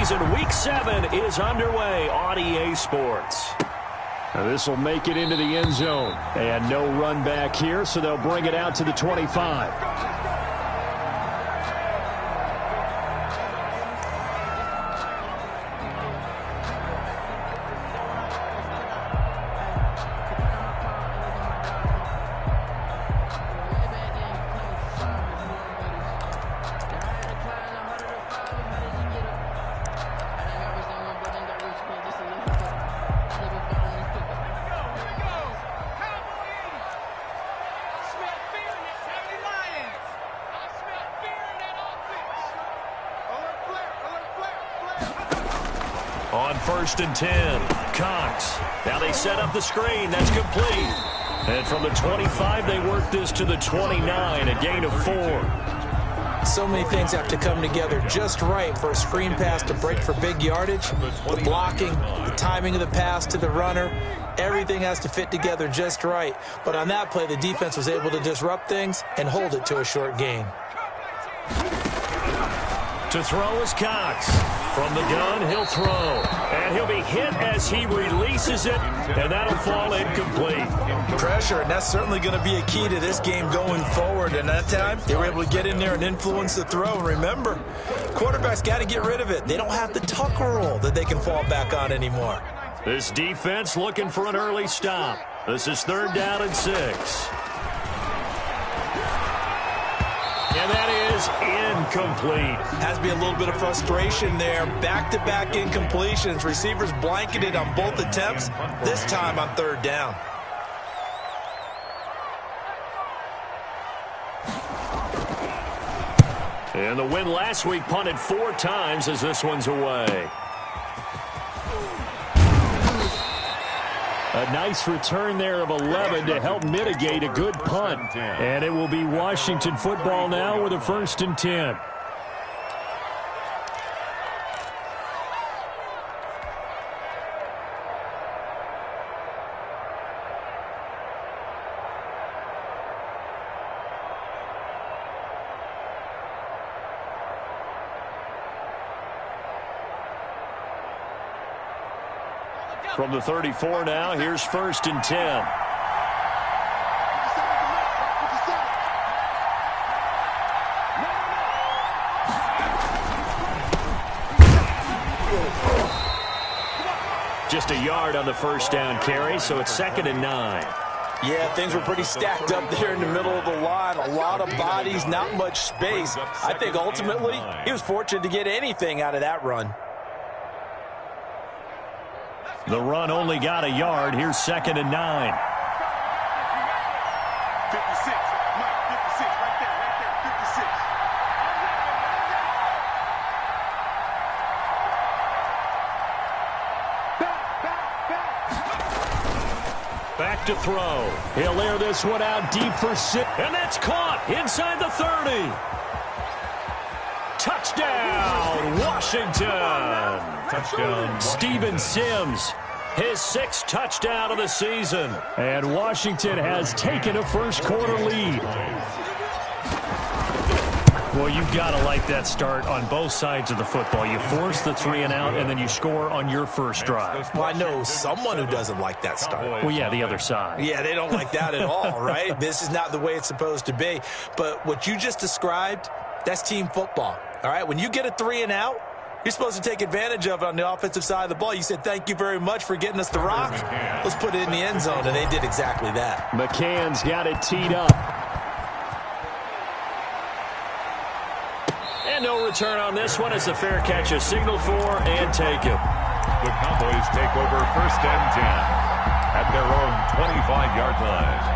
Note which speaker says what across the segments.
Speaker 1: season. Week 7 is underway on EA Sports.
Speaker 2: This will make it into the end zone. And no run back here, so they'll bring it out to the 25.
Speaker 1: On 1st and 10, Cox. Now they set up the screen. That's complete. And from the 25, they work this to the 29, a gain of 4.
Speaker 3: So many things have to come together just right for a screen pass to break for big yardage. The blocking, the timing of the pass to the runner, everything has to fit together just right. But on that play, the defense was able to disrupt things and hold it to a short gain.
Speaker 1: To throw is Cox. From the gun, he'll throw. And he'll be hit as he releases it, and that'll fall incomplete.
Speaker 3: Pressure, and that's certainly going to be a key to this game going forward. And that time, they were able to get in there and influence the throw. And remember, quarterbacks got to get rid of it. They don't have the tucker roll that they can fall back on anymore.
Speaker 1: This defense looking for an early stop. This is 3rd down and 6. And that is incomplete.
Speaker 3: Has to be a little bit of frustration there. Back-to-back incompletions. Receivers blanketed on both attempts, this time on 3rd down.
Speaker 1: And the win last week punted 4 times as this one's away.
Speaker 2: A nice return there of 11 to help mitigate a good punt. And it will be Washington football now with a 1st and 10.
Speaker 1: From the 34 now, here's 1st and 10. Just a yard on the 1st down carry, so it's 2nd and 9.
Speaker 3: Yeah, things were pretty stacked up there in the middle of the line. A lot of bodies, not much space. I think ultimately he was fortunate to get anything out of that run.
Speaker 1: The run only got a yard. Here's 2nd and 9.
Speaker 4: 56, Mike, 56, right there, 56.
Speaker 1: Back to throw. He'll air this one out deep for 6. And that's caught inside the 30. Touchdown, Washington.
Speaker 4: Touchdown.
Speaker 1: Steven Sims, his 6th touchdown of the season.
Speaker 2: And Washington has taken a first-quarter lead.
Speaker 1: Well, you've got to like that start on both sides of the football. You force the 3 and out, and then you score on your first drive.
Speaker 3: Well, I know someone who doesn't like that start.
Speaker 1: Well, yeah, the other side.
Speaker 3: Yeah, they don't like that at all, right? This is not the way it's supposed to be. But what you just described, that's team football, all right? When you get a 3 and out, you're supposed to take advantage of it on the offensive side of the ball. You said, thank you very much for getting us the rock. Let's put it in the end zone, and they did exactly that.
Speaker 2: McCann's got it teed up.
Speaker 1: And no return on this one as the fair catch is signaled for and taken.
Speaker 4: The Cowboys take over 1st and 10 at their own 25-yard line.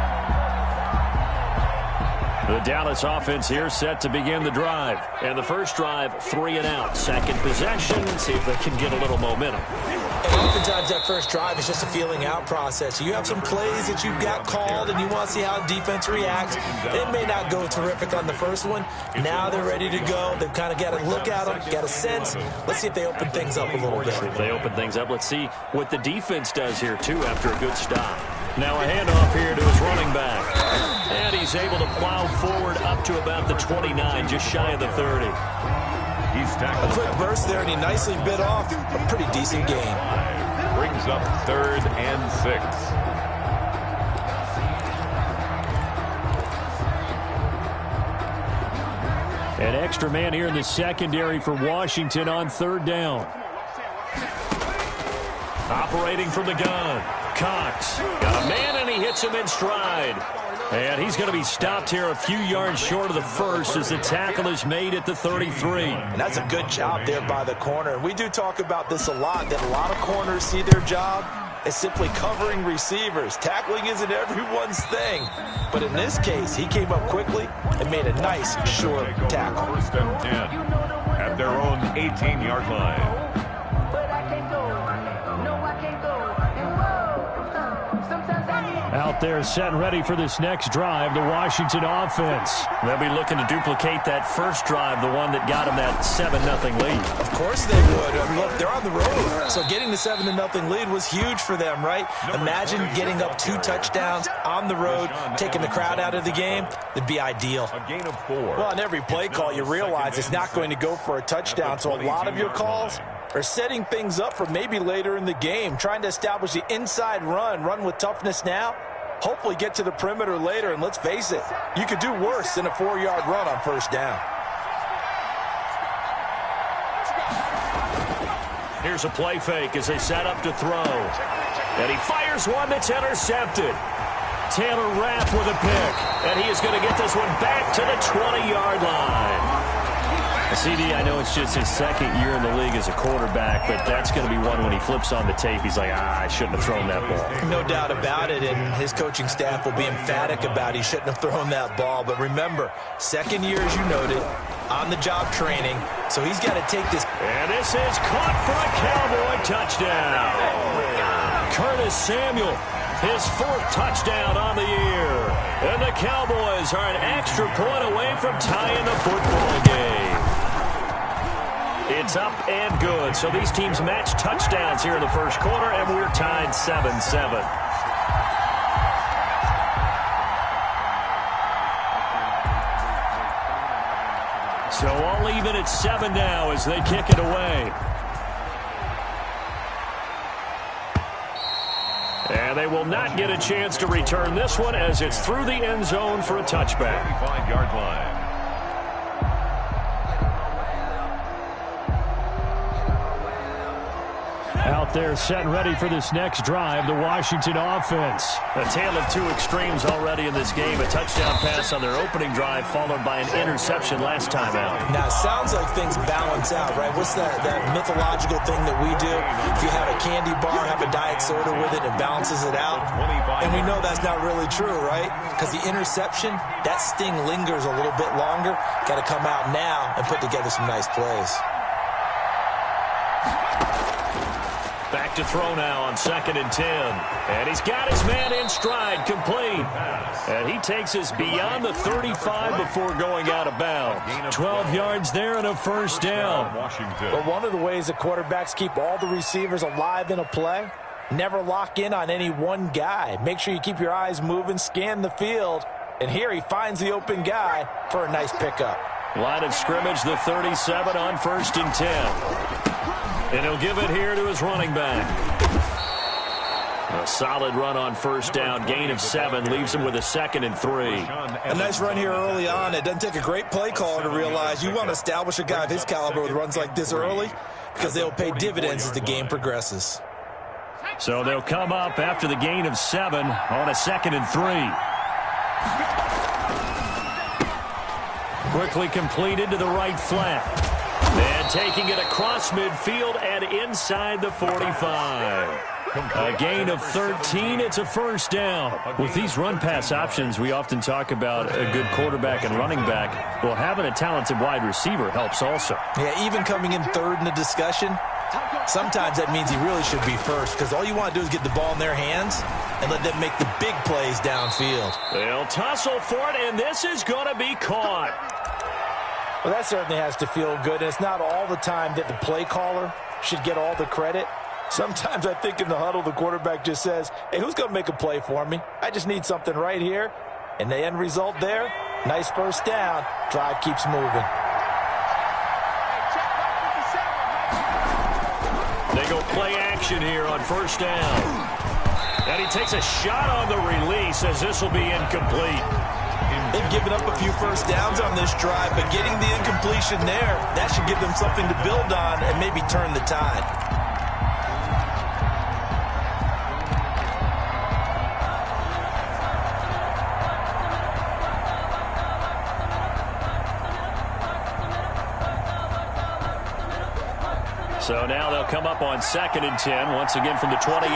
Speaker 1: The Dallas offense here set to begin the drive. And the first drive, 3 and out. Second possession, see if they can get a little momentum.
Speaker 3: And oftentimes that first drive is just a feeling out process. You have some plays that you've got called and you want to see how defense reacts. It may not go terrific on the first one. Now they're ready to go. They've kind of got to look at them, got a sense. Let's see if they open things up a little bit.
Speaker 1: If they open things up, let's see what the defense does here, too, after a good stop. Now a handoff here to his running back. And he's able to plow forward up to about the 29, just shy of the 30.
Speaker 4: He's
Speaker 3: A
Speaker 4: tackled.
Speaker 3: quick burst there, and he nicely bit off a pretty decent gain.
Speaker 4: Brings up 3rd and 6.
Speaker 2: An extra man here in the secondary for Washington on 3rd down.
Speaker 1: Operating from the gun. Cox got a man, and he hits him in stride.
Speaker 2: And he's going to be stopped here a few yards short of the first as the tackle is made at the 33.
Speaker 3: And that's a good job there by the corner. We do talk about this a lot, that a lot of corners see their job as simply covering receivers. Tackling isn't everyone's thing. But in this case, he came up quickly and made a nice, short tackle.
Speaker 4: 1st and 10 at their own 18-yard line.
Speaker 2: Out there set and ready for this next drive, the Washington offense.
Speaker 1: They'll be looking to duplicate that first drive, the one that got them that 7-0 lead.
Speaker 3: Of course they would. Look, they're on the road. So getting the 7-0 lead was huge for them, right? Imagine getting up 2 touchdowns on the road, taking the crowd out of the game. It'd be ideal.
Speaker 4: A gain of 4.
Speaker 3: Well, on every play call, you realize it's not going to go for a touchdown. So a lot of your calls are setting things up for maybe later in the game, trying to establish the inside run with toughness now, hopefully get to the perimeter later, and let's face it, you could do worse than a 4-yard run on 1st down.
Speaker 1: Here's a play fake as they set up to throw. And he fires one that's intercepted. Taylor Rapp with a pick, and he is going to get this one back to the 20-yard line.
Speaker 2: CD, I know it's just his 2nd year in the league as a quarterback, but that's going to be one when he flips on the tape, he's like, I shouldn't have thrown that ball.
Speaker 3: No doubt about it, and his coaching staff will be emphatic about he shouldn't have thrown that ball. But remember, 2nd year, as you noted, on-the-job training, so he's got to take this.
Speaker 1: And this is caught for a Cowboy touchdown. Curtis Samuel, his 4th touchdown on the year. And the Cowboys are an extra point away from tying the football game. It's up and good. So these teams match touchdowns here in the first quarter, and we're tied 7-7. So all even at 7 now as they kick it away. And they will not get a chance to return this one as it's through the end zone for a touchback.
Speaker 4: 25-yard line.
Speaker 2: Out there set and ready for this next drive, the Washington offense.
Speaker 1: A tale of 2 extremes already in this game. A touchdown pass on their opening drive followed by an interception last time out.
Speaker 3: Now, it sounds like things balance out, right? What's that mythological thing that we do? If you have a candy bar, have a diet soda with it, it balances it out. And we know that's not really true, right? Because the interception, that sting lingers a little bit longer. Got to come out now and put together some nice plays.
Speaker 1: Back to throw now on 2nd and 10. And he's got his man in stride, complete. And he takes us beyond the 35 before going out of bounds.
Speaker 2: 12 yards there and a 1st down.
Speaker 4: Washington.
Speaker 3: But one of the ways that quarterbacks keep all the receivers alive in a play, never lock in on any one guy. Make sure you keep your eyes moving, scan the field. And here he finds the open guy for a nice pickup.
Speaker 1: Line of scrimmage, the 37 on 1st and 10. And he'll give it here to his running back. A solid run on 1st down. Gain of 7 leaves him with a 2nd and 3.
Speaker 3: A nice run here early on. It doesn't take a great play caller to realize you want to establish a guy of his caliber with runs like this early because they'll pay dividends as the game progresses.
Speaker 2: So they'll come up after the gain of 7 on a 2nd and 3. Quickly completed to the right flat. And taking it across midfield and inside the 45. A gain of 13. It's a 1st down. With these run-pass options, we often talk about a good quarterback and running back. Well, having a talented wide receiver helps also.
Speaker 3: Yeah, even coming in 3rd in the discussion, sometimes that means he really should be 1st because all you want to do is get the ball in their hands and let them make the big plays downfield.
Speaker 1: They'll tussle for it, and this is going to be caught.
Speaker 3: Well, that certainly has to feel good. And it's not all the time that the play caller should get all the credit. Sometimes I think in the huddle, the quarterback just says, hey, who's going to make a play for me? I just need something right here. And the end result there, nice 1st down. Drive keeps moving.
Speaker 2: go play action here on first down. And he takes a shot on the release as this will be incomplete.
Speaker 3: They've given up a few first downs on this drive, but getting the incompletion there, that should give them something to build on and maybe turn the tide.
Speaker 2: So now they'll come up on 2nd and 10, once again from the 28.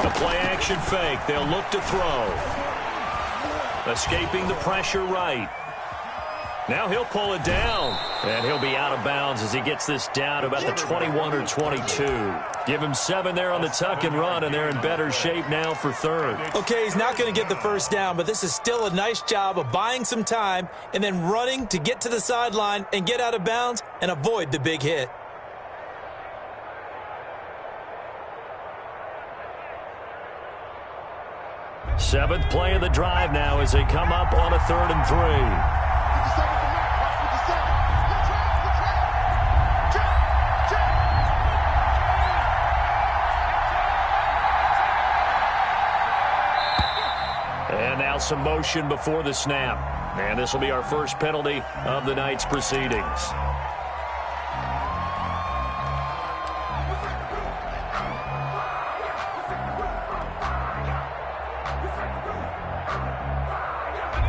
Speaker 2: The play-action fake. They'll look to throw. Escaping the pressure right. Now he'll pull it down. And he'll be out of bounds as he gets this down to about the 21 or 22. Give him 7 there on the tuck and run, and they're in better shape now for 3rd.
Speaker 3: Okay, he's not going to get the first down, but this is still a nice job of buying some time and then running to get to the sideline and get out of bounds and avoid the big hit.
Speaker 2: Seventh play of the drive now as they come up on a 3rd and 3. And now some motion before the snap. And this will be our first penalty of the night's proceedings.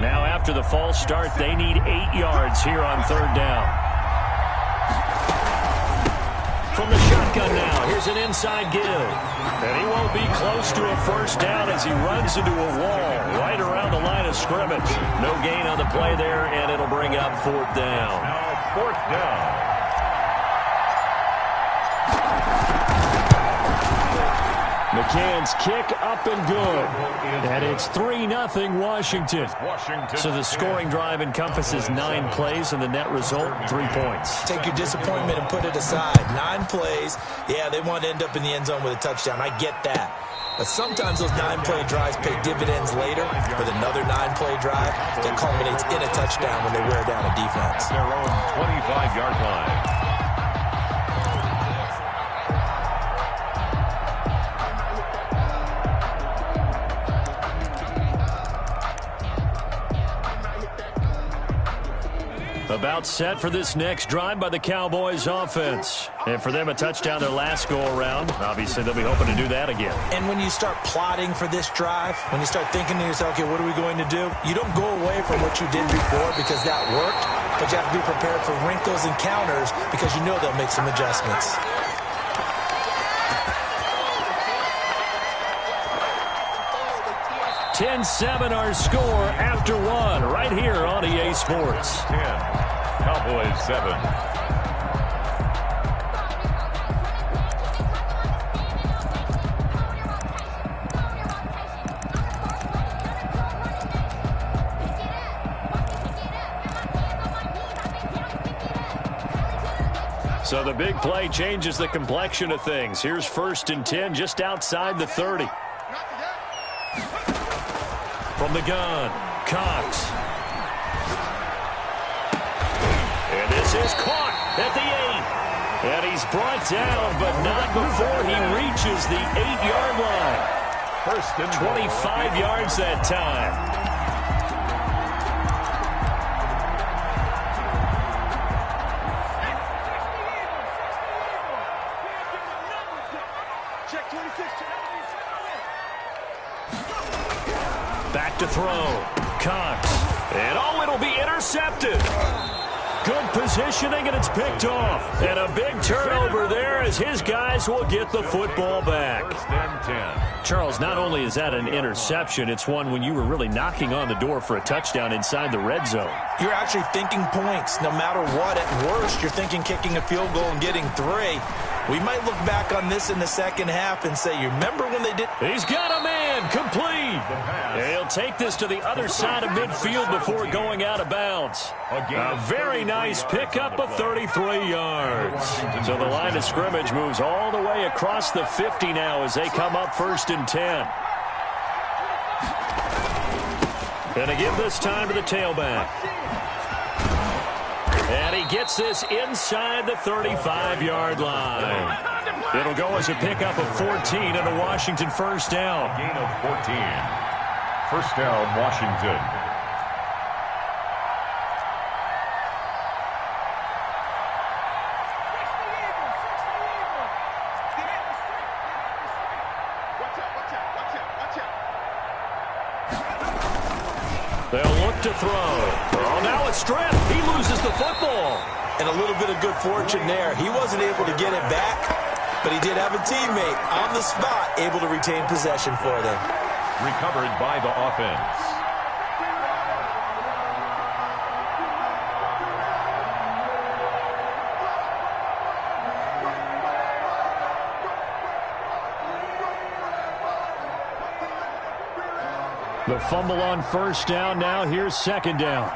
Speaker 2: Now after the false start, they need 8 yards here on 3rd down. From the shotgun now, here's an inside give. And he won't be close to a first down as he runs into a wall right around the line of scrimmage. No gain on the play there, and it'll bring up 4th down.
Speaker 4: Now 4th down.
Speaker 2: McCann's kick up and good. And it's 3-0 Washington. So the scoring drive encompasses 9 plays, and the net result, 3 points.
Speaker 3: Take your disappointment and put it aside. 9 plays. Yeah, they want to end up in the end zone with a touchdown. I get that. But sometimes those 9-play drives pay dividends later with another 9-play drive that culminates in a touchdown when they wear down a defense.
Speaker 4: Their own 25-yard line.
Speaker 2: About set for this next drive by the Cowboys offense. And for them, a touchdown their last go-around. Obviously, they'll be hoping to do that again.
Speaker 3: And when you start plotting for this drive, when you start thinking to yourself, okay, what are we going to do? You don't go away from what you did before because that worked, but you have to be prepared for wrinkles and counters because you know they'll make some adjustments.
Speaker 2: (10-7) our score after 1 right here on EA Sports.
Speaker 4: 10, Cowboys 7.
Speaker 2: So the big play changes the complexion of things. Here's 1st and 10 just outside the 30. From the gun, Cox. And this is caught at the 8. And he's brought down, but not before he reaches the 8-yard line.
Speaker 4: 1st and
Speaker 2: 25 yards that time. Back to throw. Cox. And it'll be intercepted. Good positioning, and it's picked off. And a big turnover there as his guys will get the football back.
Speaker 4: 1st and 10.
Speaker 2: Charles, not only is that an interception, it's one when you were really knocking on the door for a touchdown inside the red zone.
Speaker 3: You're actually thinking points. No matter what, at worst, you're thinking kicking a field goal and getting 3. We might look back on this in the second half and say, you remember when they did?
Speaker 2: He's got a man, complete. And he'll take this to the other side of midfield before going out of bounds. A very nice pickup of 33 yards. So the line of scrimmage moves all the way across the 50 now as they come up 1st and 10. And to give this time to the tailback. And he gets this inside the 35-yard line. It'll go as a pickup of 14 and a Washington first down.
Speaker 4: Gain of 14. First down, Washington.
Speaker 2: They'll look to throw. Oh, now it's stripped. He loses the football.
Speaker 3: And a little bit of good fortune there. He wasn't able to get it back, but he did have a teammate on the spot able to retain possession for them.
Speaker 4: Recovered by the offense.
Speaker 2: The fumble on first down. Now here's second down.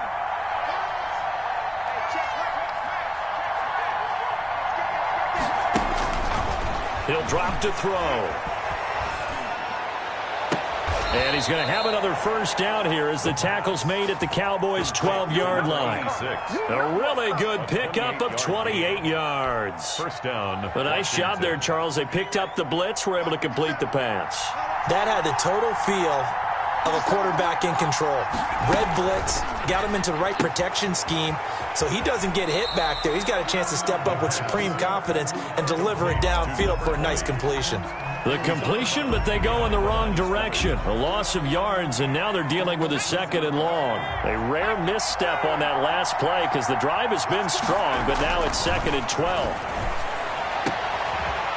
Speaker 2: He'll drop to throw. And he's going to have another first down here as the tackle's made at the Cowboys' 12-yard line. A really good pickup of 28 yards.
Speaker 4: First down.
Speaker 2: A nice job there, Charles. They picked up the blitz, were able to complete the pass.
Speaker 3: That had the total feel of a quarterback in control. Red blitz, got him into the right protection scheme, so he doesn't get hit back there. He's got a chance to step up with supreme confidence and deliver it downfield for a nice completion.
Speaker 2: The completion, but they go in the wrong direction. A loss of yards, and now they're dealing with a second and long. A rare misstep on that last play because the drive has been strong, but now it's second and 12.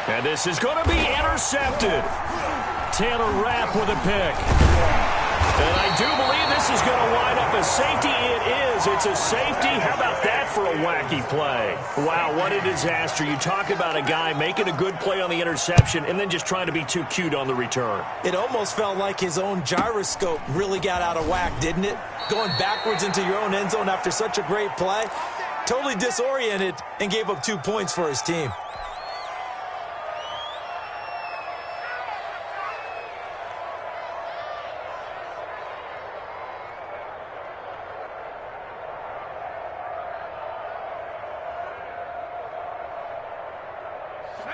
Speaker 2: And this is going to be intercepted. Taylor Rapp with a pick. And I do believe this is going to wind up a safety. It is. It's a safety. How about that for a wacky play? Wow, what a disaster. You talk about a guy making a good play on the interception and then just trying to be too cute on the return.
Speaker 3: It almost felt like his own gyroscope really got out of whack, didn't it? Going backwards into your own end zone after such a great play. Totally disoriented and gave up 2 points for his team.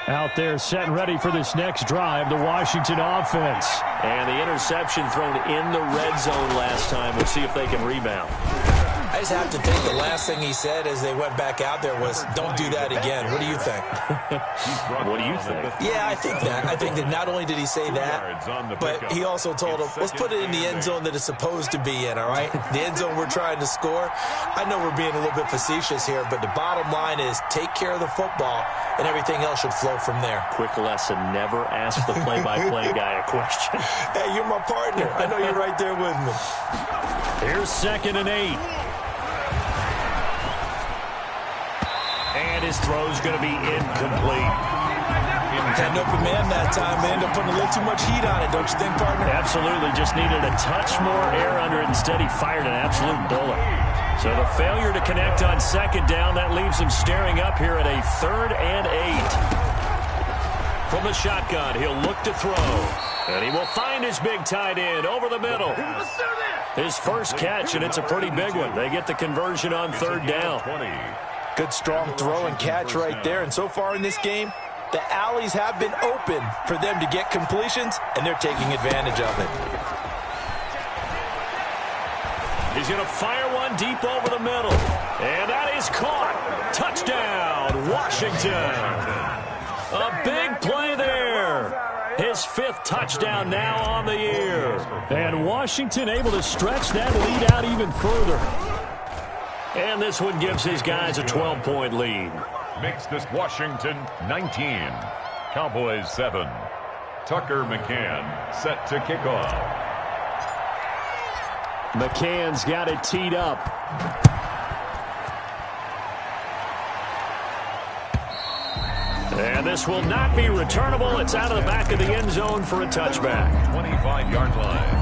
Speaker 2: Out there set and ready for this next drive, the Washington offense. And the interception thrown in the red zone last time. We'll see if they can rebound.
Speaker 3: I just have to think the last thing he said as they went back out there was, don't do that again. What do you think?
Speaker 2: What do you think?
Speaker 3: Yeah, I think that. I think that not only did he say that, but he also told him, let's put it in the end zone that it's supposed to be in, all right? The end zone we're trying to score. I know we're being a little bit facetious here, but the bottom line is take care of the football, and everything else should flow from there.
Speaker 2: Quick lesson, never ask the play-by-play guy a question.
Speaker 3: Hey, you're my partner. I know you're right there with me.
Speaker 2: Here's second and 8. And his throw's going to be incomplete.
Speaker 3: Had an open man that time. They ended up putting a little too much heat on it, don't you think, partner?
Speaker 2: Absolutely. Just needed a touch more air under it. Instead, he fired an absolute bullet. So the failure to connect on second down, that leaves him staring up here at a 3rd and 8. From the shotgun, he'll look to throw. And he will find his big tight end over the middle. His first catch, and it's a pretty big one. They get the conversion on 3rd down.
Speaker 3: Good, strong throw and catch right there. And so far in this game, the alleys have been open for them to get completions, and they're taking advantage of it.
Speaker 2: He's going to fire one deep over the middle. And that is caught. Touchdown, Washington. A big play there. His 5th touchdown now on the year. And Washington able to stretch that lead out even further. And this one gives his guys a 12-point lead.
Speaker 4: Makes this Washington 19. Cowboys 7. Tucker McCann set to kick off.
Speaker 2: McCann's got it teed up. And this will not be returnable. It's out of the back of the end zone for a touchback.
Speaker 4: 25-yard line.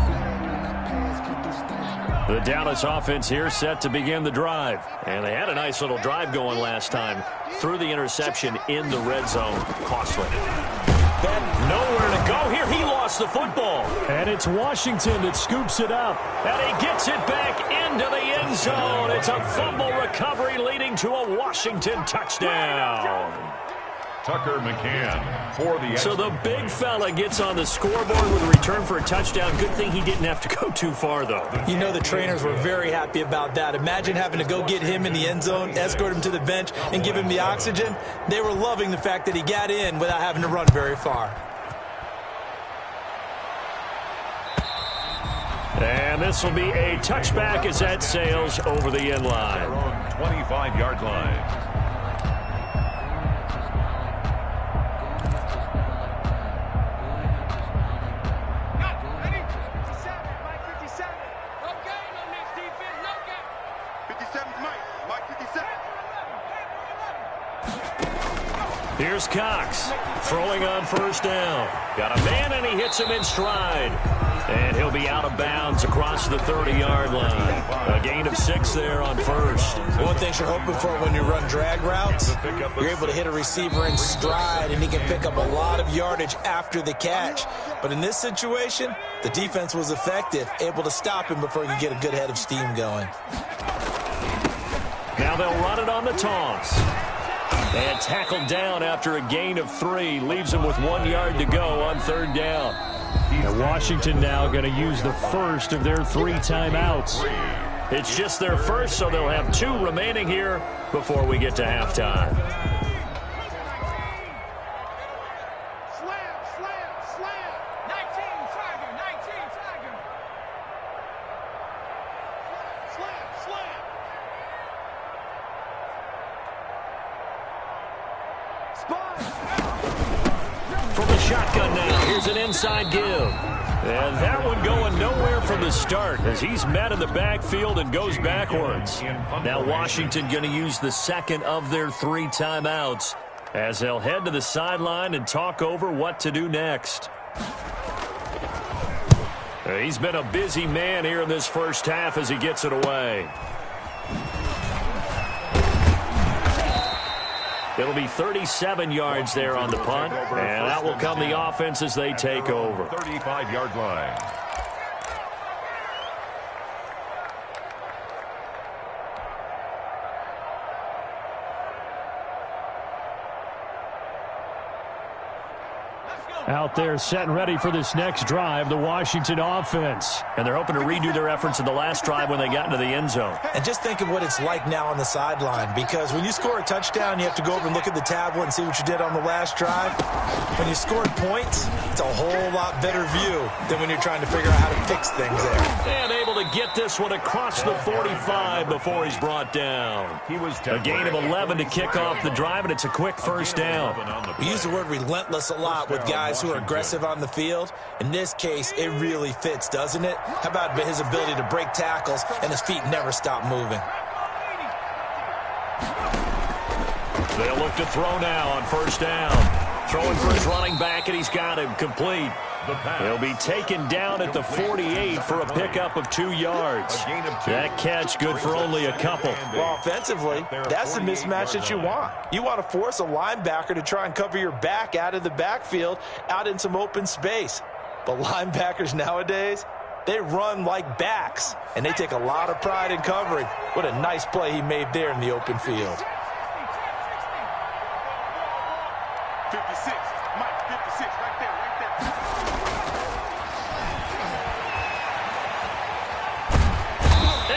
Speaker 2: The Dallas offense here set to begin the drive. And they had a nice little drive going last time. Through the interception in the red zone. Costly.
Speaker 3: Nowhere to
Speaker 2: go here. He lost the football. And it's Washington that scoops it up. And he gets it back into the end zone. It's a fumble recovery leading to a Washington touchdown.
Speaker 4: Tucker McCann for the
Speaker 2: So the big fella gets on the scoreboard with a return for a touchdown. Good thing he didn't have to go too far, though.
Speaker 3: You know the trainers were very happy about that. Imagine having to go get him in the end zone, escort him to the bench, and give him the oxygen. They were loving the fact that he got in without having to run very far.
Speaker 2: And this will be a touchback as that sails over the end line.
Speaker 4: 25-yard line.
Speaker 2: Here's Cox throwing on first down. Got a man, and he hits him in stride. And he'll be out of bounds across the 30-yard line. A gain of 6 there on first.
Speaker 3: One thing you're hoping for when you run drag routes, you're able to hit a receiver in stride, and he can pick up a lot of yardage after the catch. But in this situation, the defense was effective, able to stop him before he could get a good head of steam going.
Speaker 2: Now they'll run it on the toss. And tackled down after a gain of 3. Leaves him with 1 yard to go on third down. And Washington now going to use the first of their 3 timeouts. It's just their first, so they'll have 2 remaining here before we get to halftime. From the shotgun now, here's an inside give. And that one going nowhere from the start as he's met in the backfield and goes backwards. Now Washington going to use the second of their 3 timeouts as they'll head to the sideline and talk over what to do next. He's been a busy man here in this first half as he gets it away. It'll be 37 yards there on the punt, and that will come the offense as they take over.
Speaker 4: 35-yard line.
Speaker 2: Out there set and ready for this next drive, the Washington offense. And they're hoping to redo their efforts in the last drive when they got into the end zone.
Speaker 3: And just think of what it's like now on the sideline, because when you score a touchdown, you have to go over and look at the tablet and see what you did on the last drive. When you scored points, it's a whole lot better view than when you're trying to figure out how to fix things there.
Speaker 2: And able to get this one across the 45 before he's brought down. A gain of 11 to kick off the drive, and it's a quick first down.
Speaker 3: We use the word relentless a lot with guys who are aggressive on the field. In this case, it really fits, doesn't it? How about his ability to break tackles and his feet never stop moving?
Speaker 2: They'll look to throw now on first down. Throwing for his running back, and he's got him complete. He'll be taken down at the 48 for a pickup of 2 yards. That catch good for only a couple.
Speaker 3: Well, offensively, that's the mismatch that you want. You want to force a linebacker to try and cover your back out of the backfield, out in some open space. But linebackers nowadays, they run like backs, and they take a lot of pride in covering. What a nice play he made there in the open field.
Speaker 5: 56, Mike, 56, right there, right there.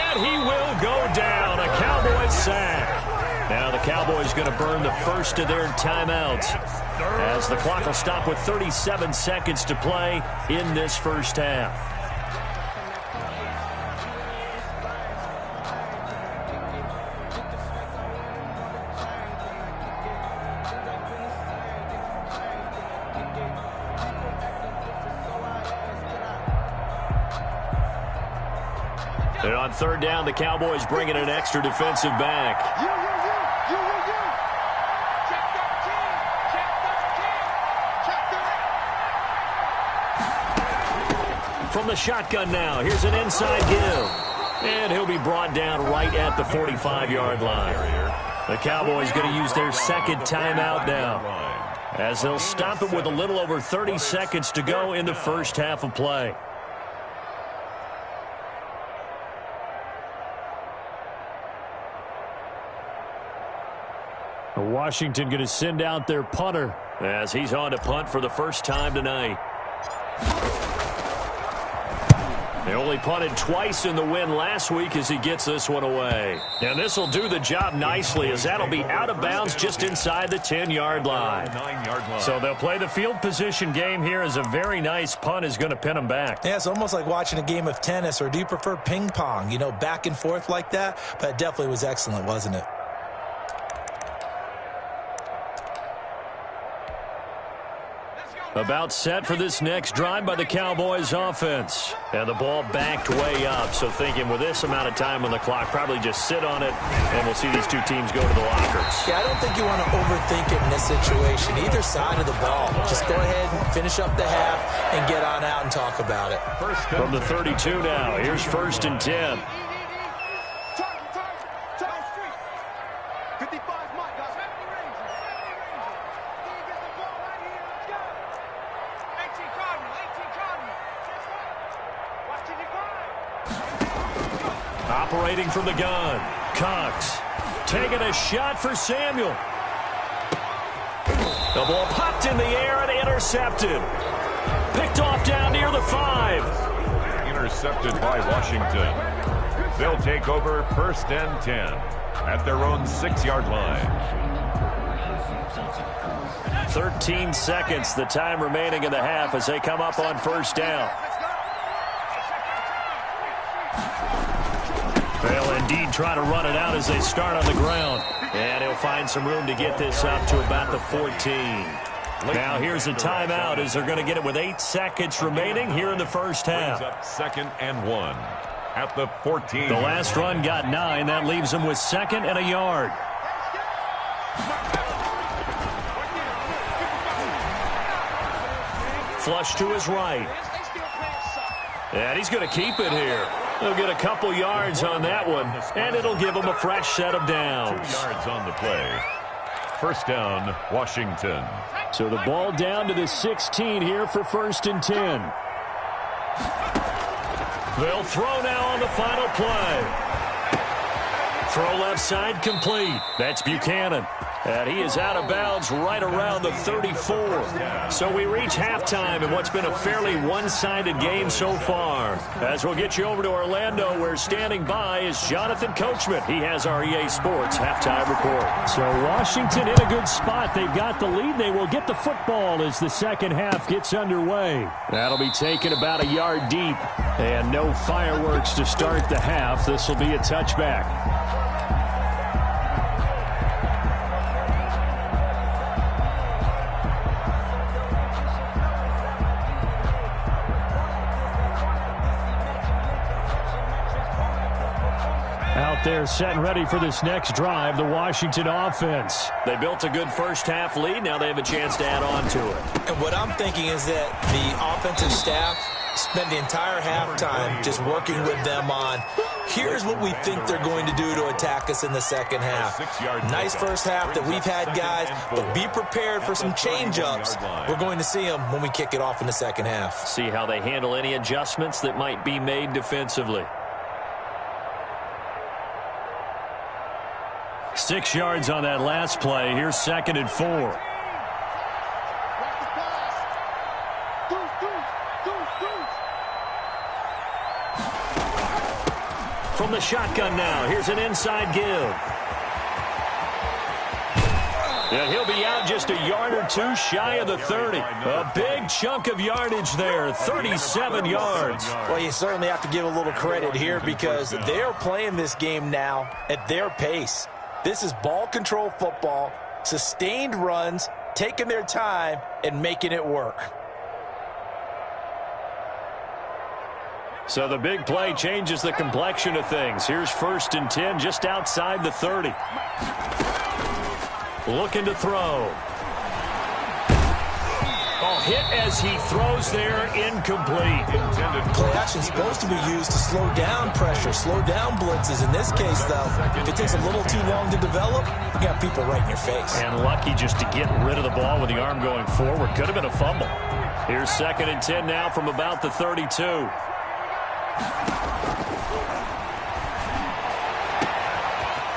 Speaker 2: And he will go down. A Cowboys sack. Now the Cowboys going to burn the first of their timeouts as the clock will stop with 37 seconds to play in this first half. And on third down, the Cowboys bringing an extra defensive back. From the shotgun now, here's an inside give. And he'll be brought down right at the 45-yard line. The Cowboys going to use their second timeout now. as they'll stop it with a little over 30 seconds to go in the first half of play. Washington going to send out their punter as he's on to punt for the first time tonight. They only punted twice in the win last week as he gets this one away. And this will do the job nicely as that'll be out of bounds just inside the 10-yard line. So they'll play the field position game here as a very nice punt is going to pin them back.
Speaker 3: Yeah, it's almost like watching a game of tennis, or do you prefer ping pong? You know, back and forth like that? But it definitely was excellent, wasn't it?
Speaker 2: About set for this next drive by the Cowboys offense. And the ball backed way up. So thinking with this amount of time on the clock, probably just sit on it, and we'll see these two teams go to the lockers.
Speaker 3: Yeah, I don't think you want to overthink it in this situation. Either side of the ball. Just go ahead and finish up the half and get on out and talk about it.
Speaker 2: From the 32 now, here's 1st and 10. Operating from the gun, Cox taking a shot for Samuel. The ball popped in the air and intercepted. Picked off down near the 5.
Speaker 4: Intercepted by Washington. They'll take over 1st and 10 at their own 6-yard line.
Speaker 2: 13 seconds, the time remaining in the half as they come up on 1st down. They'll indeed try to run it out as they start on the ground. And he'll find some room to get this up to about the 14. Now here's a timeout as they're going to get it with 8 seconds remaining here in the first half.
Speaker 4: Brings up 2nd and 1 at the 14.
Speaker 2: The last run got 9. That leaves them with 2nd and a yard. Flush to his right. And he's going to keep it here. They'll get a couple yards on that one, and it'll give them a fresh set of downs.
Speaker 4: 2 yards on the play. 1st down, Washington.
Speaker 2: So the ball down to the 16 here for 1st and 10. They'll throw now on the final play. Throw left side complete. That's Buchanan. And he is out of bounds right around the 34. So we reach halftime in what's been a fairly one-sided game so far. As we'll get you over to Orlando, where standing by is Jonathan Coachman. He has our EA Sports halftime report. So Washington in a good spot. They've got the lead. They will get the football as the second half gets underway. That'll be taken about a yard deep. And no fireworks to start the half. This will be a touchback. They're set and ready for this next drive, the Washington offense. They built a good first half lead. Now they have a chance to add on to it.
Speaker 3: And what I'm thinking is that the offensive staff spent the entire halftime just working with them on, here's what we think they're going to do to attack us in the second half. Nice first half that we've had, guys, but be prepared for some change-ups. We're going to see them when we kick it off in the second half.
Speaker 2: See how they handle any adjustments that might be made defensively. 6 yards on that last play. Here's 2nd and 4. From the shotgun now, here's an inside give. And he'll be out just a yard or two shy of the 30. A big chunk of yardage there, 37 yards.
Speaker 3: Well, you certainly have to give a little credit here because they're playing this game now at their pace. This is ball control football, sustained runs, taking their time, and making it work.
Speaker 2: So the big play changes the complexion of things. Here's 1st and 10 just outside the 30. Looking to throw. Oh, hit as he throws there, incomplete.
Speaker 3: Play action is supposed to be used to slow down pressure, slow down blitzes. In this case, though, if it takes a little too long to develop, you got people right in your face.
Speaker 2: And lucky just to get rid of the ball with the arm going forward. Could have been a fumble. Here's 2nd and 10 now from about the 32.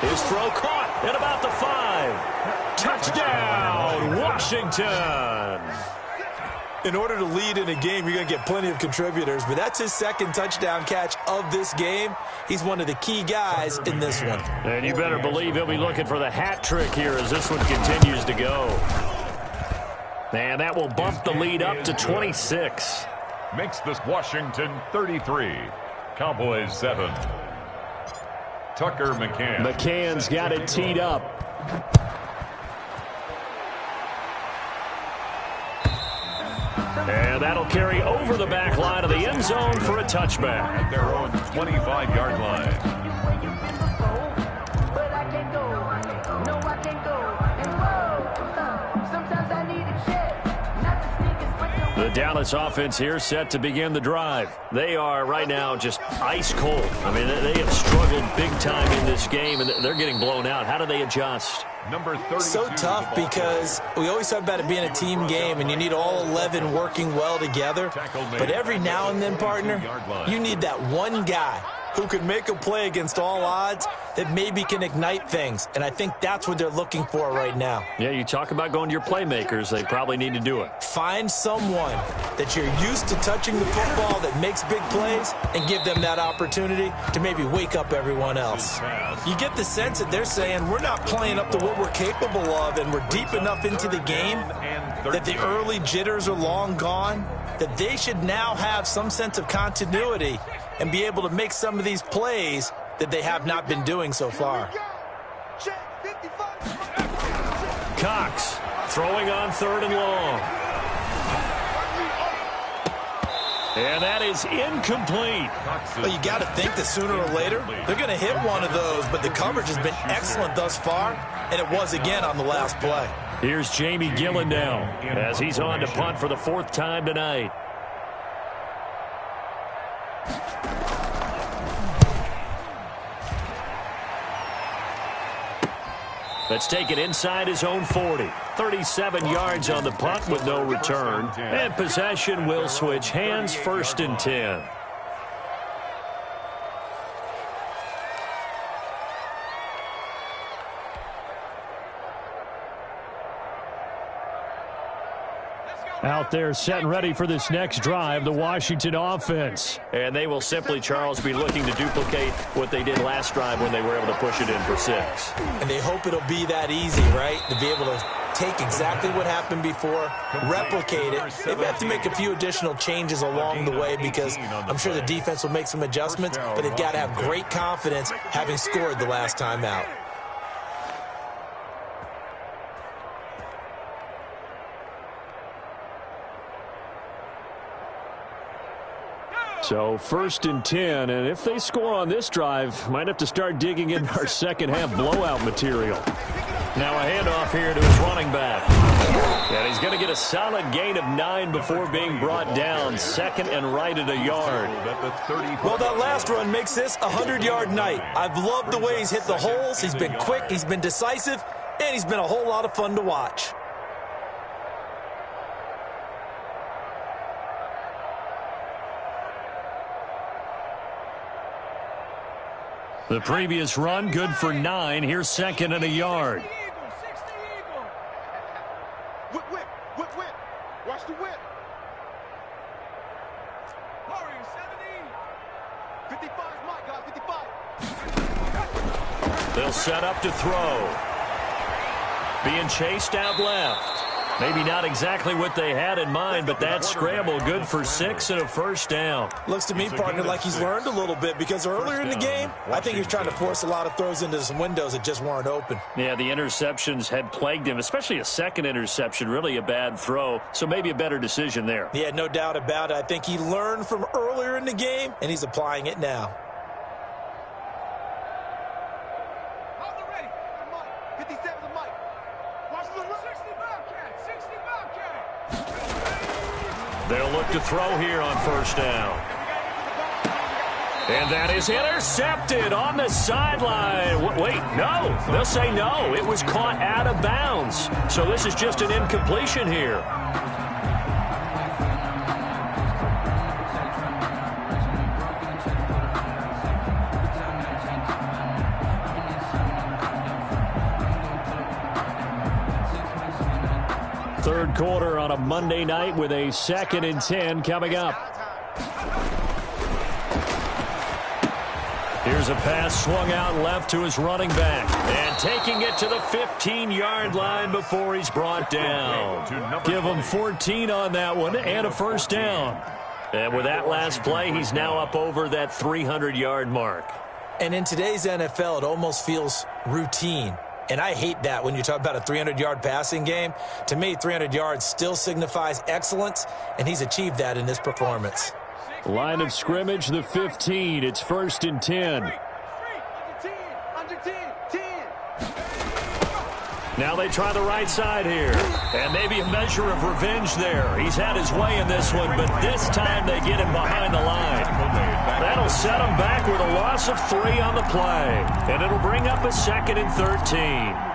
Speaker 2: His throw caught at about the 5. Touchdown, Washington.
Speaker 3: In order to lead in a game, you're going to get plenty of contributors, but that's his 2nd touchdown catch of this game. He's one of the key guys in this one.
Speaker 2: And you better believe he'll be looking for the hat trick here as this one continues to go. And that will bump the lead up to 26.
Speaker 4: Makes this Washington 33. Cowboys 7. Tucker McCann.
Speaker 2: McCann's got it teed up. And that'll carry over the back line of the end zone for a touchback.
Speaker 4: At their own 25-yard line.
Speaker 2: The Dallas offense here set to begin the drive. They are right now just ice cold. I mean, they have struggled big time in this game, and they're getting blown out. How do they adjust?
Speaker 4: Number 32.
Speaker 3: So tough because we always talk about it being a team game, and you need all 11 working well together. But every now and then, partner, you need that one guy who can make a play against all odds that maybe can ignite things. And I think that's what they're looking for right now.
Speaker 2: Yeah, you talk about going to your playmakers. They probably need to do it.
Speaker 3: Find someone that you're used to touching the football that makes big plays and give them that opportunity to maybe wake up everyone else. You get the sense that they're saying we're not playing up to what we're capable of, and we're deep enough into the game that the early jitters are long gone, that they should now have some sense of continuity and be able to make some of these plays that they have not been doing so far.
Speaker 2: Cox throwing on 3rd and long. And that is incomplete.
Speaker 3: Well, you got to think that sooner or later they're going to hit one of those, but the coverage has been excellent thus far, and it was again on the last play.
Speaker 2: Here's Jamie Gillen now as he's on to punt for the 4th time tonight. Let's take it inside his own 40. 37 yards on the punt with no return. And possession will switch hands, 1st and 10. Out there set and ready for this next drive, the Washington offense. And they will simply, Charles, be looking to duplicate what they did last drive when they were able to push it in for 6.
Speaker 3: And they hope it'll be that easy, right? To be able to take exactly what happened before, replicate it. They may have to make a few additional changes along the way because I'm sure the defense will make some adjustments, but they've got to have great confidence having scored the last time out.
Speaker 2: So 1st and 10, and if they score on this drive, might have to start digging in our second half blowout material. Now a handoff here to his running back. And he's going to get a solid gain of 9 before being brought down. 2nd and right at a yard.
Speaker 3: Well, that last run makes this a 100-yard night. I've loved the way he's hit the holes. He's been quick, he's been decisive, and he's been a whole lot of fun to watch.
Speaker 2: The previous run, good for 9. Here's 2nd and a yard.
Speaker 5: Whip, whip, whip, whip. Watch the whip. Warrior 70. 55 is my guy, 55.
Speaker 2: They'll set up to throw. Being chased out left. Maybe not exactly what they had in mind, but that scramble good for 6 and a 1st down.
Speaker 3: Looks to me, partner, like he's learned a little bit because earlier in the game, I think he was trying to force a lot of throws into some windows that just weren't open.
Speaker 2: Yeah, the interceptions had plagued him, especially a 2nd interception, really a bad throw, so maybe a better decision there.
Speaker 3: Yeah, no doubt about it. I think he learned from earlier in the game, and he's applying it now.
Speaker 2: They'll look to throw here on first down. And that is intercepted on the sideline. Wait, no. They'll say no. It was caught out of bounds. So this is just an incompletion here. Third quarter on a Monday night with a 2nd and 10 coming up. Here's a pass swung out left to his running back. And taking it to the 15-yard line before he's brought down. Give him 14 on that one and a first down. And with that last play, he's now up over that 300-yard mark.
Speaker 3: And in today's NFL, it almost feels routine. And I hate that when you talk about a 300-yard passing game. To me, 300 yards still signifies excellence, and he's achieved that in this performance.
Speaker 2: Line of scrimmage, the 15. It's 1st and 10. Now they try the right side here. And maybe a measure of revenge there. He's had his way in this one, but this time they get him behind the line. That'll set him back with a loss of 3 on the play. And it'll bring up a 2nd and 13.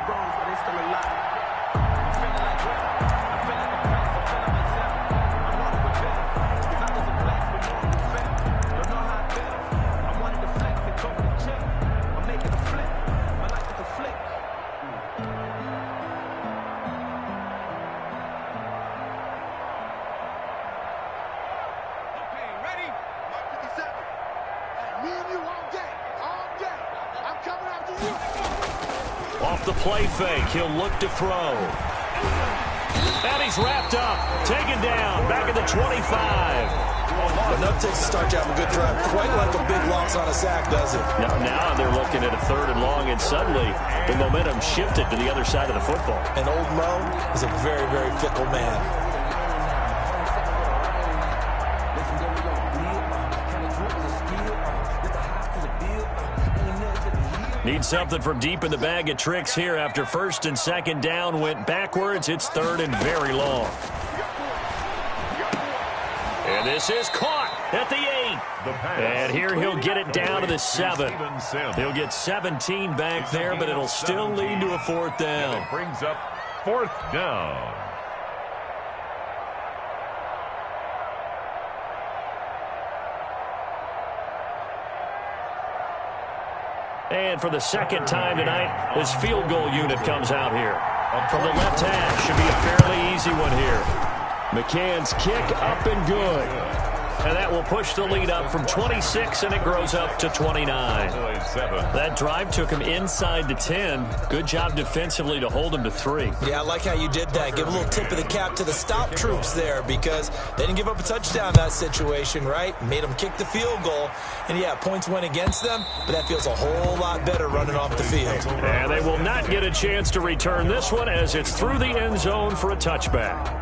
Speaker 2: Off the play fake, he'll look to throw. And he's wrapped up, taken down, back at the 25.
Speaker 3: Enough takes to start you out a good drive. Quite like a big loss on a sack, does it?
Speaker 2: Now they're looking at a 3rd and long, and suddenly the momentum shifted to the other side of the football.
Speaker 3: And old Mo is a very, very fickle man.
Speaker 2: Need something from deep in the bag of tricks here after 1st and 2nd down went backwards. It's 3rd and very long. And this is caught at the 8. And here he'll get it down to the 7. He'll get 17 back there, but it'll still lead to a 4th down.
Speaker 4: It brings up 4th down.
Speaker 2: And for the 2nd time tonight, this field goal unit comes out here. From the left hash, should be a fairly easy one here. McCann's kick up and good. And that will push the lead up from 26, and it grows up to 29. That drive took him inside the 10. Good job defensively to hold him to 3.
Speaker 3: Yeah, I like how you did that. Give a little tip of the cap to the stop troops there, because they didn't give up a touchdown in that situation, right? Made them kick the field goal. And, yeah, points went against them, but that feels a whole lot better running off the field.
Speaker 2: And they will not get a chance to return this one as it's through the end zone for a touchback.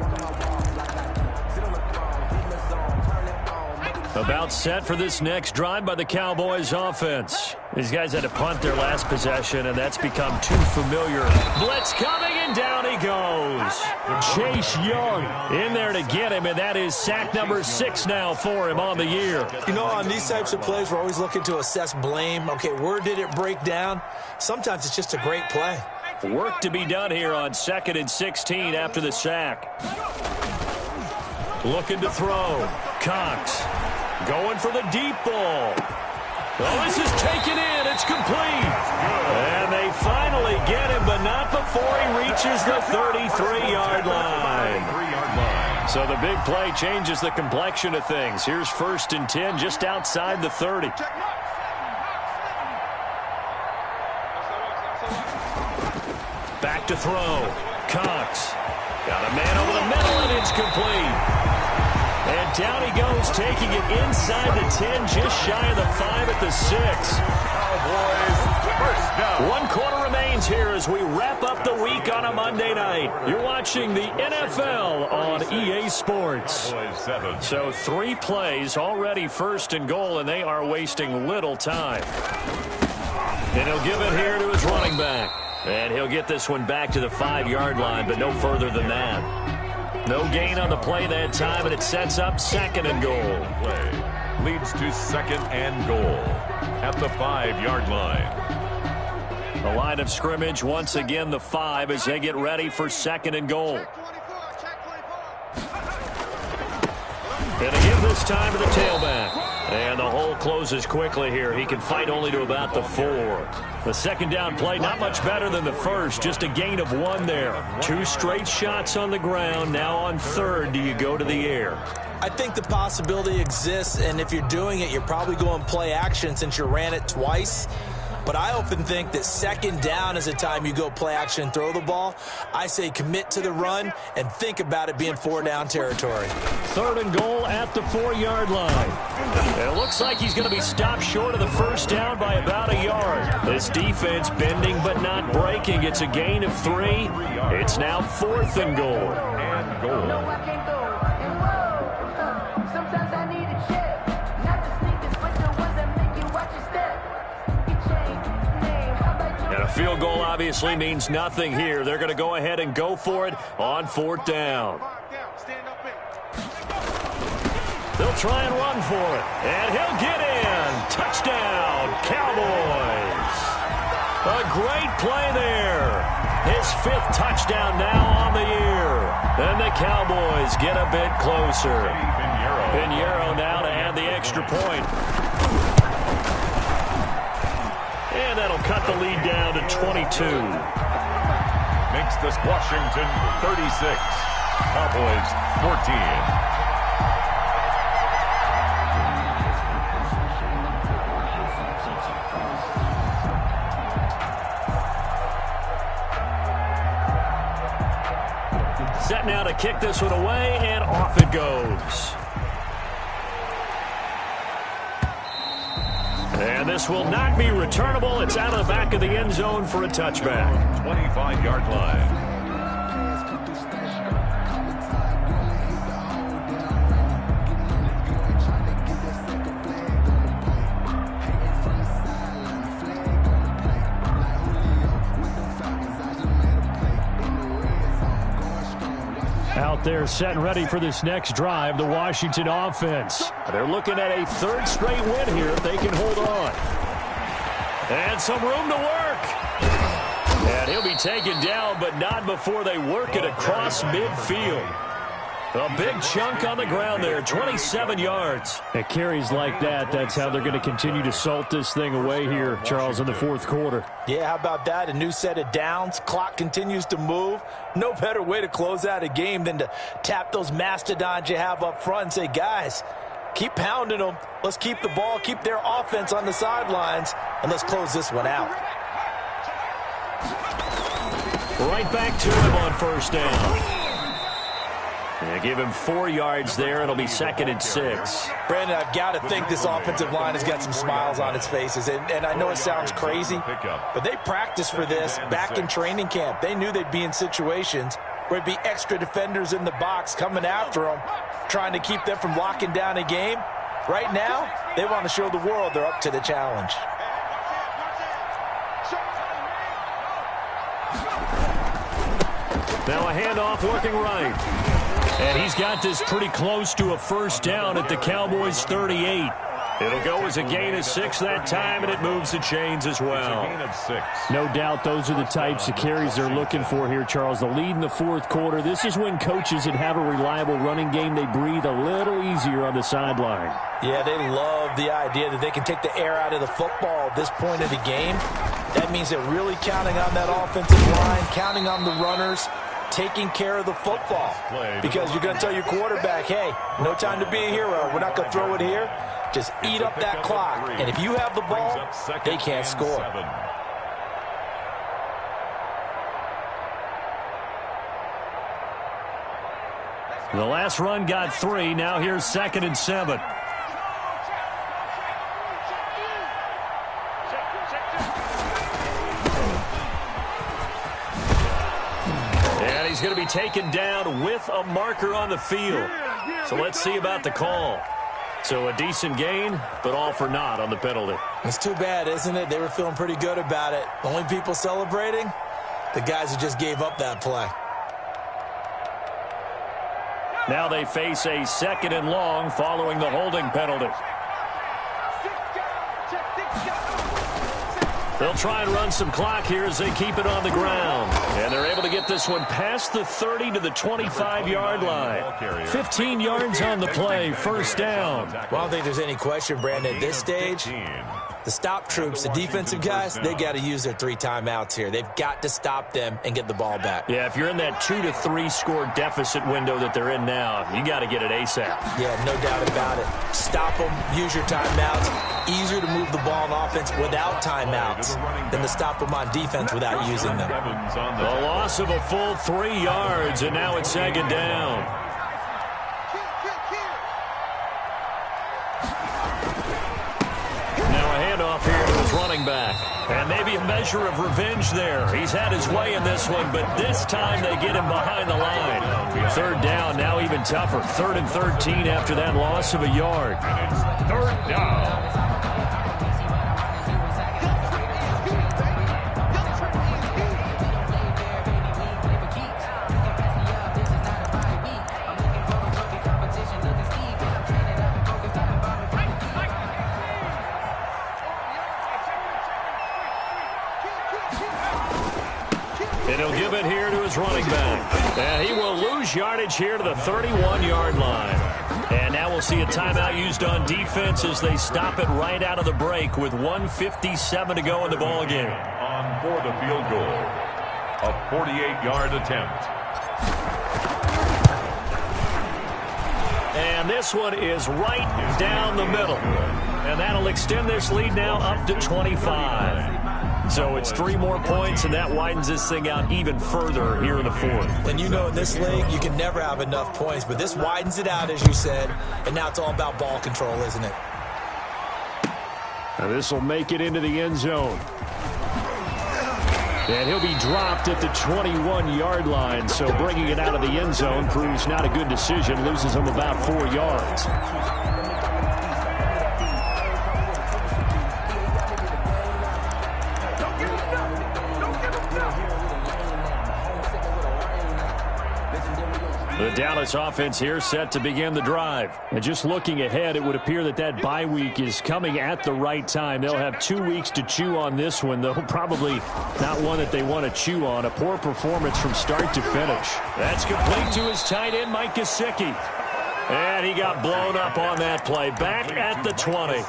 Speaker 2: About set for this next drive by the Cowboys offense. These guys had to punt their last possession, and that's become too familiar. Blitz coming, and down he goes. Chase Young in there to get him, and that is sack number 6 now for him on the year.
Speaker 3: You know, on these types of plays, we're always looking to assess blame. Okay, where did it break down? Sometimes it's just a great play.
Speaker 2: Work to be done here on 2nd and 16 after the sack. Looking to throw. Cox. Going for the deep ball. Oh, this is taken in. It's complete. And they finally get him, but not before he reaches the 33-yard line. So the big play changes the complexion of things. Here's 1st and 10 just outside the 30. Back to throw. Cox. Got a man over the middle, and it's complete. And down he goes, taking it inside the 10, just shy of the 5 at the 6.
Speaker 4: Cowboys, first down.
Speaker 2: 1 quarter remains here as we wrap up the week on a Monday night. You're watching the NFL on EA Sports. So 3 plays already 1st and goal, and they are wasting little time. And he'll give it here to his running back. And he'll get this one back to the 5-yard line, but no further than that. No gain on the play that time, and it sets up 2nd and goal.
Speaker 4: Play leads to 2nd and goal at the 5-yard line.
Speaker 2: The line of scrimmage, once again, the 5 as they get ready for 2nd and goal. And they give this time to the tailback. And the hole closes quickly here. He can fight only to about the 4. The 2nd down play, not much better than the first. Just a gain of 1 there. 2 straight shots on the ground. Now on 3rd, do you go to the air?
Speaker 3: I think the possibility exists, and if you're doing it, you're probably going play action since you ran it twice. But I often think that 2nd down is the time you go play action and throw the ball. I say commit to the run and think about it being 4-down territory.
Speaker 2: 3rd and goal at the 4-yard line. It looks like he's going to be stopped short of the 1st down by about a yard. This defense bending but not breaking. It's a gain of 3. It's now 4th and goal.
Speaker 4: And goal.
Speaker 2: And a field goal obviously means nothing here. They're going to go ahead and go for it on 4th down. They'll try and run for it. And he'll get in. Touchdown, Cowboys. A great play there. His 5th touchdown now on the year. And the Cowboys get a bit closer. Pinheiro now to add the extra point. And that'll cut the lead down to 22.
Speaker 4: Makes this Washington 36. Cowboys 14.
Speaker 2: Set now to kick this one away, and off it goes. And this will not be returnable. It's out of the back of the end zone for a touchback.
Speaker 4: 25-yard line.
Speaker 2: Out there set and ready for this next drive, the Washington offense. They're looking at a 3rd straight win here if they can hold on. And some room to work. And he'll be taken down, but not before they work it across midfield. A big chunk on the ground there, 27 yards. At carries like that, that's how they're going to continue to salt this thing away here, Charles, in the 4th quarter.
Speaker 3: Yeah, how about that? A new set of downs. Clock continues to move. No better way to close out a game than to tap those mastodons you have up front and say, guys, keep pounding them. Let's keep the ball, keep their offense on the sidelines, and let's close this one out.
Speaker 2: Right back to him on 1st down. They give him 4 yards there. It'll be 2nd and 6.
Speaker 3: Brandon, I've got to think this offensive line has got some smiles on its faces. And I know it sounds crazy, but they practiced for this back in training camp. They knew they'd be in situations where it'd be extra defenders in the box coming after them, trying to keep them from locking down a game. Right now, they want to show the world they're up to the challenge.
Speaker 2: Now a handoff working right. And he's got this pretty close to a 1st down at the Cowboys' 38. It'll go as a gain of 6 that time, and it moves the chains as well.
Speaker 4: Gain of 6.
Speaker 2: No doubt those are the types of carries they're looking for here, Charles. The lead in the 4th quarter. This is when coaches that have a reliable running game, they breathe a little easier on the sideline.
Speaker 3: Yeah, they love the idea that they can take the air out of the football at this point of the game. That means they're really counting on that offensive line, counting on the runners, taking care of the football. Because you're going to tell your quarterback, hey, no time to be a hero. We're not going to throw it here. Just eat up that clock. And if you have the ball, they can't score.
Speaker 2: The last run got 3. Now here's 2nd and 7. And he's going to be taken down with a marker on the field. So let's see about the call. So a decent gain, but all for naught on the penalty.
Speaker 3: It's too bad, isn't it? They were feeling pretty good about it. The only people celebrating, The guys who just gave up that play.
Speaker 2: Now they face a 2nd and long following the holding penalty. They'll try and run some clock here as they keep it on the ground. And they're able to get this one past the 30 to the 25-yard line. 15 yards on the play, first down.
Speaker 3: Well, I don't think there's any question, Brandon, at this stage, the stop troops, the defensive guys, they got to use their 3 timeouts here. They've got to stop them and get the ball back.
Speaker 2: Yeah, if you're in that 2 to 3 score deficit window that they're in now, you got to get it ASAP.
Speaker 3: Yeah, no doubt about it. Stop them, use your timeouts. Easier to move the ball on offense without timeouts than to stop them on defense without using them.
Speaker 2: A loss of a full 3 yards, and now it's 2nd down. Off here to his running back. And maybe a measure of revenge there. He's had his way in this one, but this time they get him behind the line. 3rd down, now even tougher. 3rd and 13 after that loss of a yard.
Speaker 4: And it's 3rd down.
Speaker 2: And he'll give it here to his running back. And he will lose yardage here to the 31-yard line. And now we'll see a timeout used on defense as they stop it right out of the break with 1:57 to go in the ballgame.
Speaker 4: On for the field goal. A 48-yard attempt.
Speaker 2: And this one is right down the middle. And that'll extend this lead now up to 25. So it's 3 more points, and that widens this thing out even further here in the 4th.
Speaker 3: And you know in this league, you can never have enough points, but this widens it out, as you said, and now it's all about ball control, isn't it?
Speaker 2: Now this will make it into the end zone. And he'll be dropped at the 21-yard line, so bringing it out of the end zone proves not a good decision, loses him about 4 yards. The Dallas offense here set to begin the drive. And just looking ahead, it would appear that that bye week is coming at the right time. They'll have 2 weeks to chew on this one, though probably not one that they want to chew on. A poor performance from start to finish. That's complete to his tight end, Mike Gesicki. And he got blown up on that play. Back at the 20.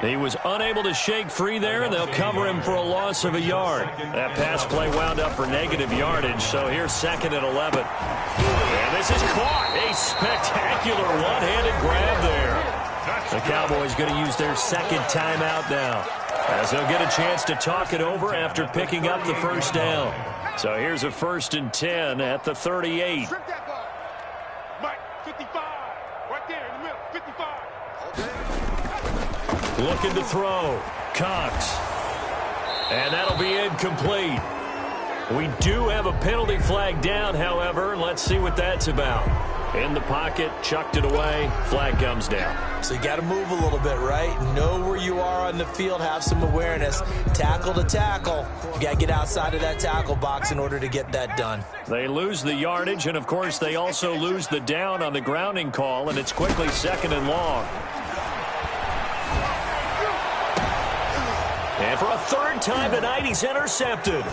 Speaker 2: He was unable to shake free there, and they'll cover him for a loss of a yard. That pass play wound up for negative yardage, so here's 2nd and 11. And this is caught. A spectacular one-handed grab there. The Cowboys going to use their 2nd timeout now, as they'll get a chance to talk it over after picking up the first down. So here's a 1st and 10 at the 38.
Speaker 5: Mike, 55. Right there in the middle, 55.
Speaker 2: Looking to throw. Cox. And that'll be incomplete. We do have a penalty flag down, however. Let's see what that's about. In the pocket, chucked it away. Flag comes down.
Speaker 3: So you got to move a little bit, right? Know where you are on the field. Have some awareness. Tackle to tackle. You got to get outside of that tackle box in order to get that done.
Speaker 2: They lose the yardage, and, of course, they also lose the down on the grounding call, and it's quickly 2nd and long. And for a 3rd time tonight, he's intercepted.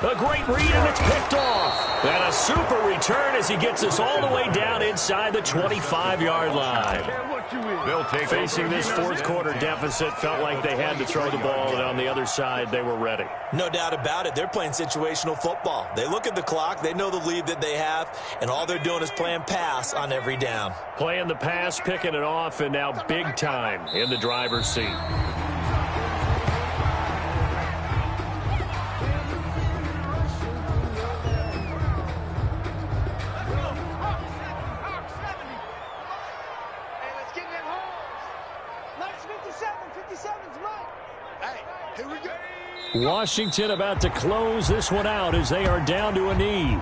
Speaker 2: A great read, and it's picked off. And a super return as he gets us all the way down inside the 25-yard line. Facing this 4th quarter deficit, felt like they had to throw the ball, and on the other side, they were ready.
Speaker 3: No doubt about it. They're playing situational football. They look at the clock. They know the lead that they have, and all they're doing is playing pass on every down.
Speaker 2: Playing the pass, picking it off, and now big time in the driver's seat. Washington about to close this one out as they are down to a knee.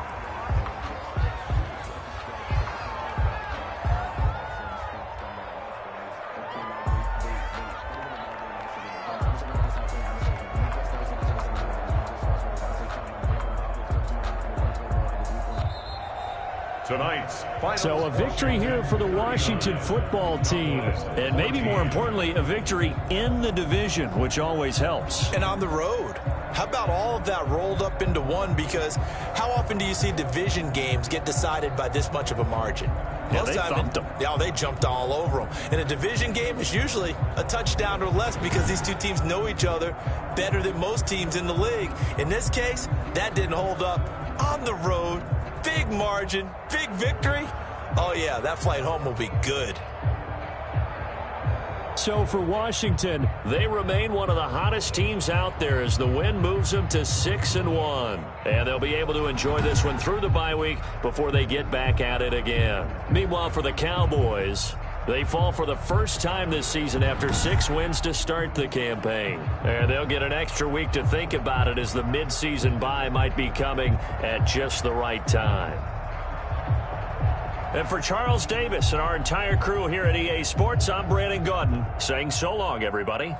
Speaker 4: tonight's final.
Speaker 2: So a victory here for the Washington football team. And maybe more importantly, a victory in the division, which always helps.
Speaker 3: And on the road. How about all of that rolled up into one? Because how often do you see division games get decided by this much of a margin?
Speaker 2: Yeah, they thumped them.
Speaker 3: Yeah, they jumped all over them. In a division game, it's usually a touchdown or less because these two teams know each other better than most teams in the league. In this case, that didn't hold up. On the road, big margin, big victory. Oh, yeah, that flight home will be good.
Speaker 2: So for Washington,
Speaker 1: they remain one of the hottest teams out there as the win moves them to 6-1. And they'll be able to enjoy this one through the bye week before they get back at it again. Meanwhile, for the Cowboys, they fall for the first time this season after 6 wins to start the campaign. And they'll get an extra week to think about it as the midseason bye might be coming at just the right time. And for Charles Davis and our entire crew here at EA Sports, I'm Brandon Gaudin saying so long, everybody.